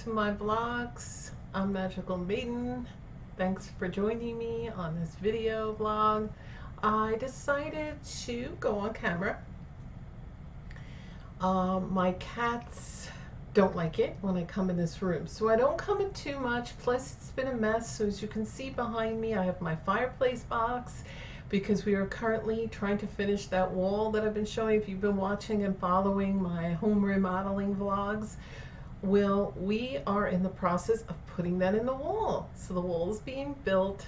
to my vlogs. I'm Magical Maiden. Thanks for joining me on this video vlog. I decided to go on camera. My cats don't like it when I come in this room, so I don't come in too much. Plus it's been a mess, so as you can see behind me I have my fireplace box because we are currently trying to finish that wall that I've been showing. If you've been watching and following my home remodeling vlogs, well, we are in the process of putting that in the wall. So the wall is being built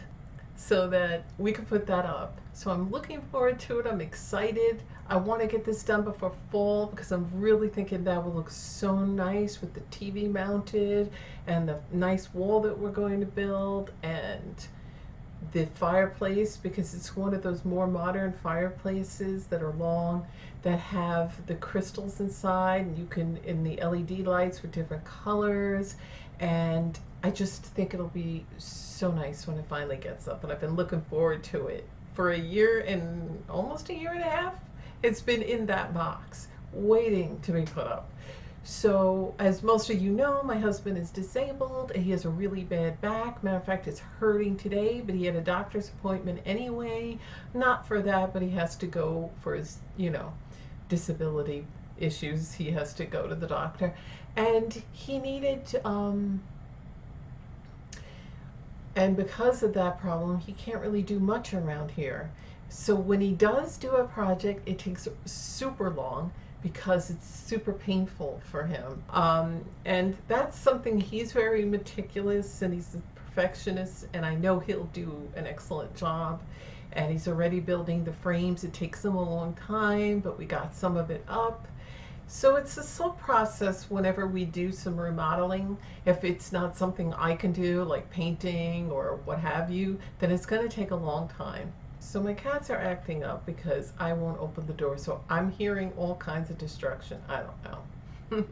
so that we can put that up. So I'm looking forward to it. I'm excited. I want to get this done before fall because I'm really thinking that will look so nice with the TV mounted and the nice wall that we're going to build and the fireplace, because it's one of those more modern fireplaces that are long, that have the crystals inside, and you can, in the LED lights with different colors, and I just think it'll be so nice when it finally gets up, and I've been looking forward to it for a year and almost a year and a half. It's been in that box waiting to be put up. So as most of you know, my husband is disabled and he has a really bad back. Matter of fact, it's hurting today, but he had a doctor's appointment anyway. Not for that, but he has to go for his, disability issues. He has to go to the doctor. And he needed, and because of that problem, he can't really do much around here. So when he does do a project, it takes super long, because it's super painful for him. And that's something, he's very meticulous and he's a perfectionist, and I know he'll do an excellent job. And he's already building the frames. It takes him a long time, but we got some of it up. So it's a slow process whenever we do some remodeling. If it's not something I can do, like painting or what have you, then it's going to take a long time. So my cats are acting up because I won't open the door, so I'm hearing all kinds of destruction. I don't know.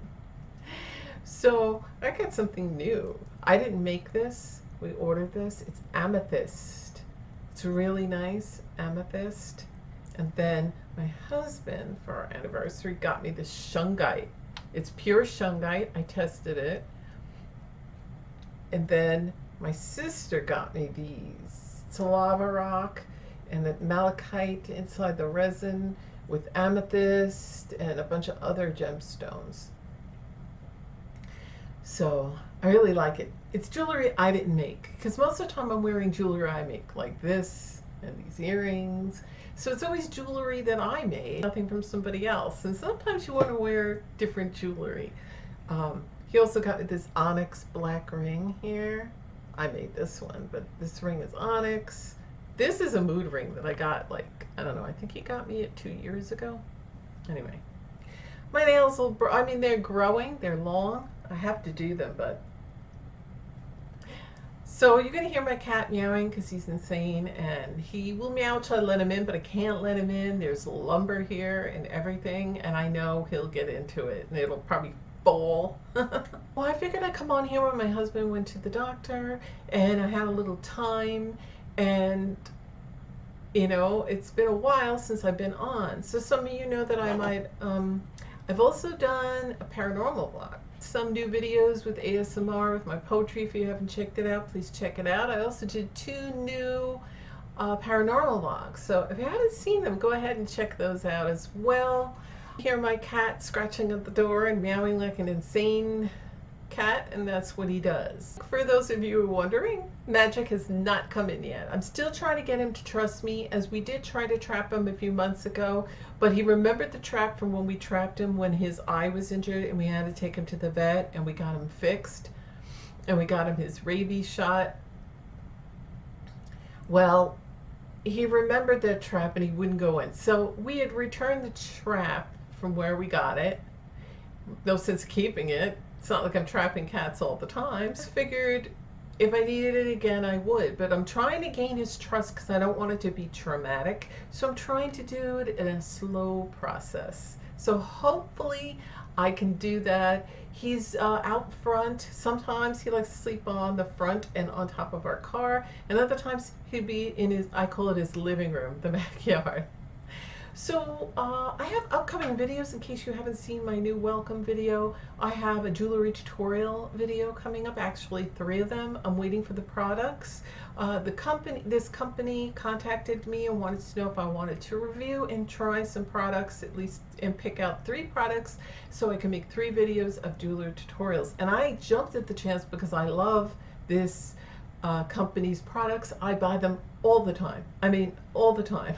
So I got something new. I didn't make this. We ordered this. It's amethyst. It's really nice, amethyst. And then my husband, for our anniversary, got me this shungite. It's pure shungite. I tested it. And then my sister got me these. It's a lava rock and the malachite inside the resin with amethyst and a bunch of other gemstones. So I really like it. It's jewelry I didn't make, because most of the time I'm wearing jewelry I make, like this and these earrings. So it's always jewelry that I made, nothing from somebody else. And sometimes you want to wear different jewelry. He also got me this onyx black ring here. I made this one, but this ring is onyx. This is a mood ring that I got, like, I don't know, I think he got me it 2 years ago. Anyway, my nails will, they're growing, they're long. I have to do them, but. So you're going to hear my cat meowing because he's insane, and he will meow till I let him in, but I can't let him in. There's lumber here and everything, and I know he'll get into it, and it'll probably fall. Well, I figured I'd come on here when my husband went to the doctor, and I had a little time. And it's been a while since I've been on, so some of you know that I might I've also done a paranormal vlog, some new videos with ASMR with my poetry. If you haven't checked it out, please check it out. I also did 2 new paranormal vlogs, so if you haven't seen them, go ahead and check those out as well. Hear my cat scratching at the door and meowing like an insane cat, and that's what he does. For those of you who are wondering, Magic has not come in yet. I'm still trying to get him to trust me, as we did try to trap him a few months ago, but he remembered the trap from when we trapped him when his eye was injured and we had to take him to the vet, and we got him fixed and we got him his rabies shot. Well, he remembered that trap and he wouldn't go in, so we had returned the trap from where we got it. No sense keeping it. It's not like I'm trapping cats all the time. Just figured if I needed it again, I would. But I'm trying to gain his trust because I don't want it to be traumatic. So I'm trying to do it in a slow process. So hopefully I can do that. He's out front. Sometimes he likes to sleep on the front and on top of our car. And other times he'd be in his, I call it his living room, the backyard. So I have upcoming videos in case you haven't seen my new welcome video. I have a jewelry tutorial video coming up, actually 3 of them. I'm waiting for the products. This company contacted me and wanted to know if I wanted to review and try some products, at least, and pick out 3 products so I can make 3 videos of jewelry tutorials. And I jumped at the chance because I love this company's products. I buy them all the time. I mean, all the time.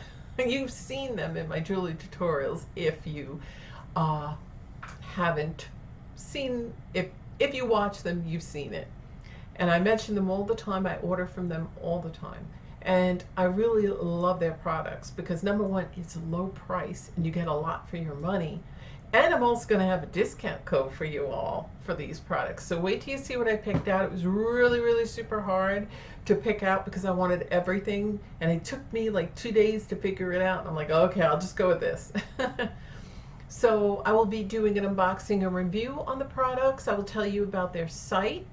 You've seen them in my jewelry tutorials if you haven't seen, if you watch them, you've seen it. And I mention them all the time. I order from them all the time. And I really love their products because number one, it's a low price and you get a lot for your money. And I'm also going to have a discount code for you all for these products. So wait till you see what I picked out. It was really, really super hard to pick out because I wanted everything. And it took me like 2 days to figure it out. And I'm like, okay, I'll just go with this. So I will be doing an unboxing and review on the products. I will tell you about their site.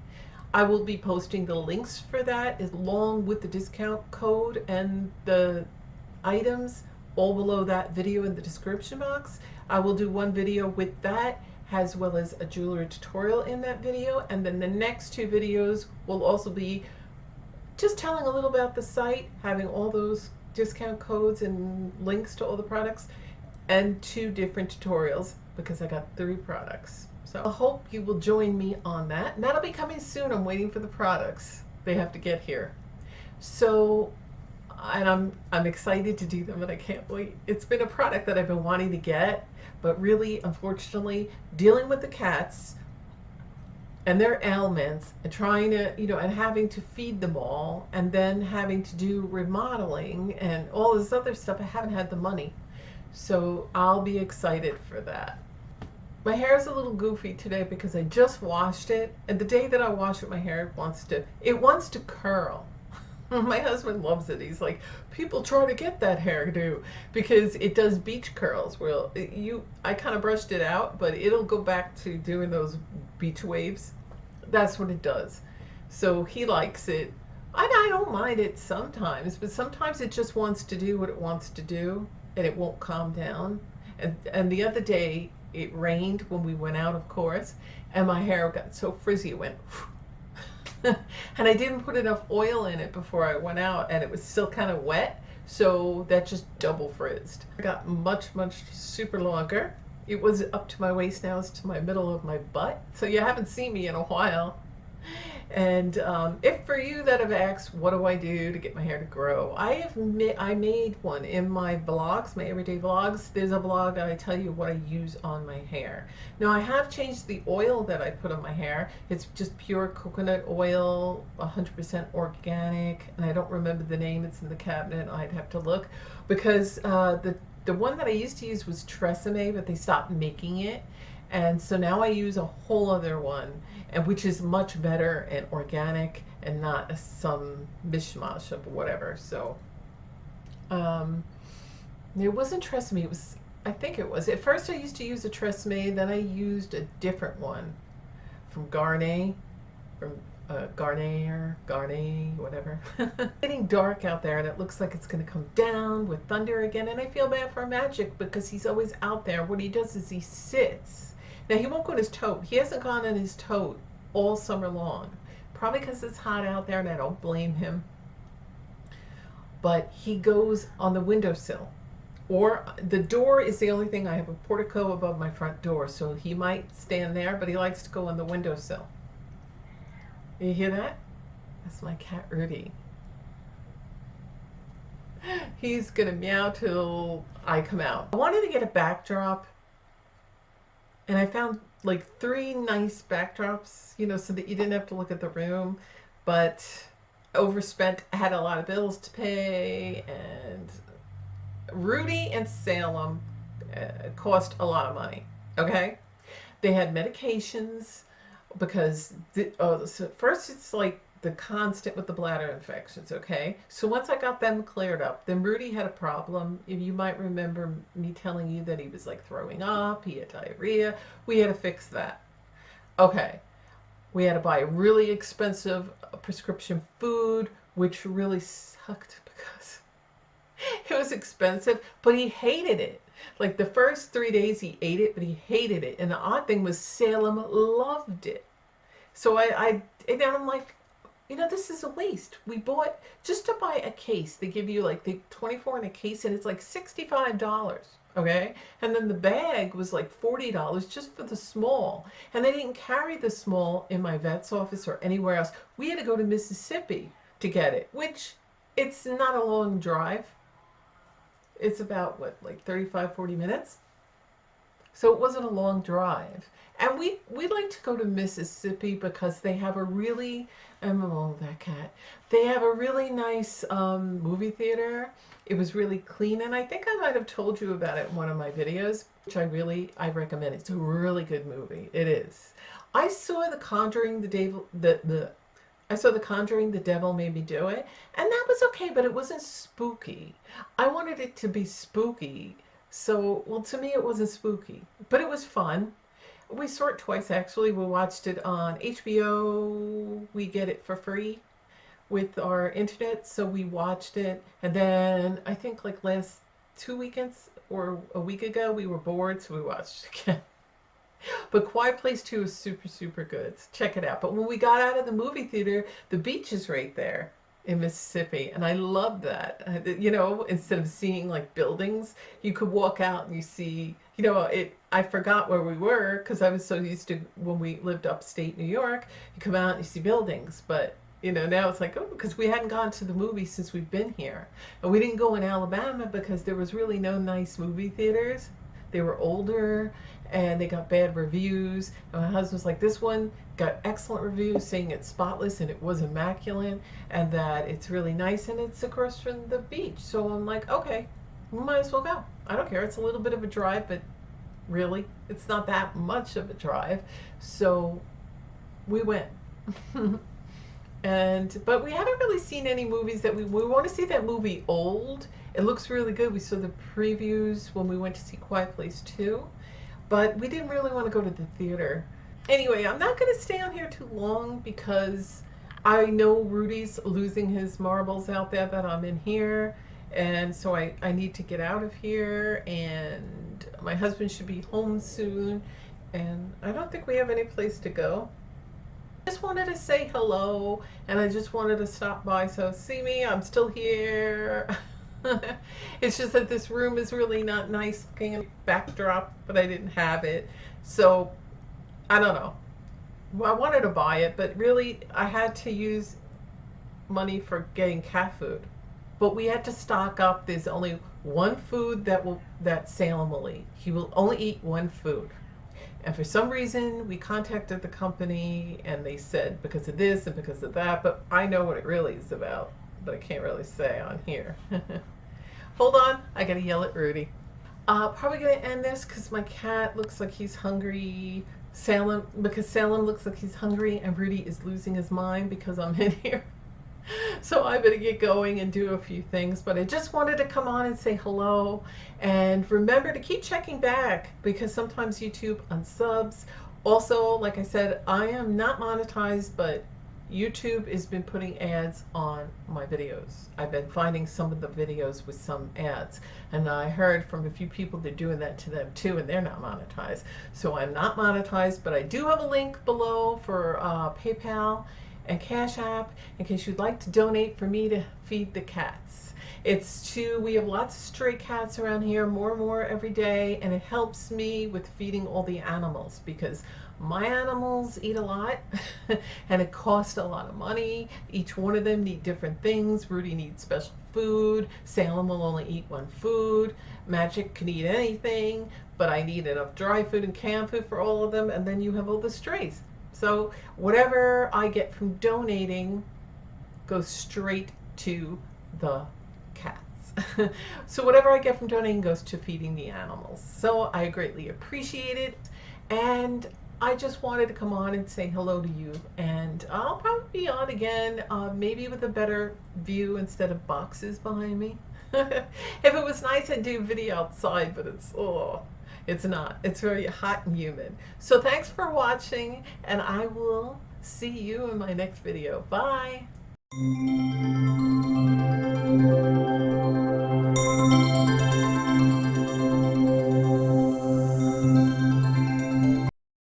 I will be posting the links for that along with the discount code and the items all below that video in the description box. I will do one video with that as well as a jewelry tutorial in that video, and then the next 2 videos will also be just telling a little about the site, having all those discount codes and links to all the products, and 2 different tutorials because I got 3 products. So I hope you will join me on that. And that'll be coming soon. I'm waiting for the products. They have to get here. So, and I'm excited to do them, and I can't wait. It's been a product that I've been wanting to get, but really, unfortunately, dealing with the cats and their ailments and trying to, and having to feed them all and then having to do remodeling and all this other stuff, I haven't had the money. So I'll be excited for that. My hair is a little goofy today because I just washed it, and the day that I wash it, my hair wants to curl. My husband loves it. He's like, people try to get that hairdo because it does beach curls. Well, I kind of brushed it out, but it'll go back to doing those beach waves. That's what it does. So he likes it. I don't mind it sometimes, but sometimes it just wants to do what it wants to do, and it won't calm down. And the other day, it rained when we went out, of course, and my hair got so frizzy it went and I didn't put enough oil in it before I went out, and it was still kind of wet, so that just double frizzed. I got much super longer. It was up to my waist, now it's to my middle of my butt, so you haven't seen me in a while. And if for you that have asked, what do I do to get my hair to grow? I made one in my vlogs, my everyday vlogs. There's a vlog that I tell you what I use on my hair. Now I have changed the oil that I put on my hair. It's just pure coconut oil, 100% organic, and I don't remember the name. It's in the cabinet. I'd have to look because the one that I used to use was Tresemme, but they stopped making it. And so now I use a whole other one, and which is much better and organic and not some mishmash of whatever. So it wasn't Tresemme. It was, I think it was. At first I used to use a Tresemme, then I used a different one from Garnier, Garnier, whatever. It's getting dark out there, and it looks like it's going to come down with thunder again, and I feel bad for Magic because he's always out there. What he does is he sits. Now he won't go in his tote. He hasn't gone in his tote all summer long. Probably because it's hot out there, and I don't blame him. But he goes on the windowsill. Or the door is the only thing. I have a portico above my front door, so he might stand there, but he likes to go on the windowsill. You hear that? That's my cat Rudy. He's gonna meow till I come out. I wanted to get a backdrop, and I found like 3 nice backdrops, so that you didn't have to look at the room, but overspent. I had a lot of bills to pay, and Rudy and Salem cost a lot of money, okay? They had medications because, so first it's like the constant with the bladder infections, okay? So once I got them cleared up, then Rudy had a problem. If you might remember me telling you that he was like throwing up, he had diarrhea. We had to fix that. Okay. We had to buy really expensive prescription food, which really sucked because It was expensive, but he hated it. Like the first 3 days he ate it, but he hated it. And the odd thing was Salem loved it. So and then I'm like, this is a waste. We bought, just to buy a case, they give you like the 24 in a case and it's like $65. Okay. And then the bag was like $40 just for the small. And they didn't carry the small in my vet's office or anywhere else. We had to go to Mississippi to get it, which it's not a long drive. It's about what, like 35-40 minutes? So it wasn't a long drive. And we like to go to Mississippi because they have a really, that cat. They have a really nice movie theater. It was really clean, and I think I might have told you about it in one of my videos, which I recommend. It's a really good movie. It is. I saw The Conjuring, I saw The Conjuring, The Devil Made Me Do It, and that was okay, but it wasn't spooky. I wanted it to be spooky. So, well, to me it wasn't spooky, but it was fun. We saw it twice actually. We watched it on HBO. We get it for free with our internet, so we watched it. And then I think like last 2 weekends or a week ago, we were bored, so we watched it again. But Quiet Place 2 is super, super good. Check it out. But when we got out of the movie theater, the beach is right there in Mississippi, and I love that. Instead of seeing like buildings, you could walk out and you see, I forgot where we were because I was so used to when we lived upstate New York, you come out and you see buildings, but now it's like, oh, because we hadn't gone to the movies since we've been here. And we didn't go in Alabama because there was really no nice movie theaters. They were older and they got bad reviews. And my husband's like, this one got excellent reviews saying it's spotless and it was immaculate and that it's really nice and it's across from the beach. So I'm like, okay, we might as well go. I don't care. It's a little bit of a drive, but really, it's not that much of a drive. So we went. But we haven't really seen any movies that we want to see. That movie Old. It looks really good. We saw the previews when we went to see Quiet Place 2, but we didn't really want to go to the theater. Anyway, I'm not going to stay on here too long because I know Rudy's losing his marbles out there that I'm in here, and so I need to get out of here, and my husband should be home soon, and I don't think we have any place to go. Just wanted to say hello, and I just wanted to stop by. So see me, I'm still here. It's just that this room is really not nice looking backdrop, but I didn't have it. So I don't know. Well, I wanted to buy it, but really I had to use money for getting cat food. But we had to stock up. There's only one food that Salem will eat. He will only eat one food. And for some reason, we contacted the company and they said because of this and because of that, but I know what it really is about, but I can't really say on here. Hold on, I gotta yell at Rudy. Probably gonna end this because my cat looks like he's hungry. Salem looks like he's hungry, and Rudy is losing his mind because I'm in here. So I better get going and do a few things, but I just wanted to come on and say hello, and remember to keep checking back because sometimes YouTube unsubs. Also, like I said, I am not monetized, but YouTube has been putting ads on my videos. I've been finding some of the videos with some ads, and I heard from a few people they're doing that to them too, and they're not monetized. So I'm not monetized, but I do have a link below for PayPal and Cash App in case you'd like to donate for me to feed the cats. We have lots of stray cats around here, more and more every day, and it helps me with feeding all the animals because my animals eat a lot and it costs a lot of money. Each one of them need different things. Rudy needs special food. Salem will only eat one food. Magic can eat anything, but I need enough dry food and canned food for all of them, and then you have all the strays. So whatever I get from donating goes straight to the cats. So whatever I get from donating goes to feeding the animals. So I greatly appreciate it. And I just wanted to come on and say hello to you. And I'll probably be on again, maybe with a better view instead of boxes behind me. If it was nice, I'd do a video outside, but it's not. It's very hot and humid. So thanks for watching, and I will see you in my next video. Bye.